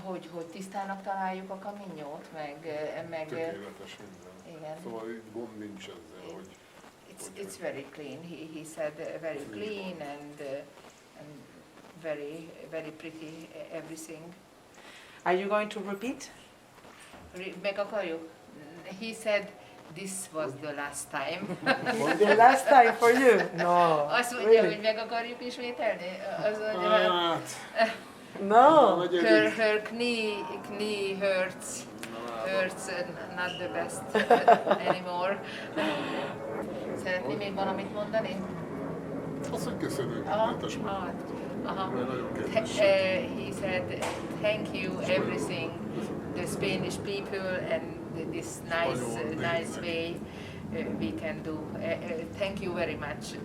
hogy tisztának találjuk a kaminyót, meg tökéletes minden. igen. Szóval így gond nincs ezzel, hogy... It's very clean. He said very clean and very pretty everything. Are you going to repeat? Meg akarjuk? He said this was the last time. The last time for you? No. Azt mondja, hogy meg akarjuk ismételni? Azt mondja, No. her knee hurts not the best anymore. Szeretné még valamit mondani? Azt, hogy köszönöm, nagyon kedves. He said thank you everything, the Spanish people and this nice way we can do. Thank you very much.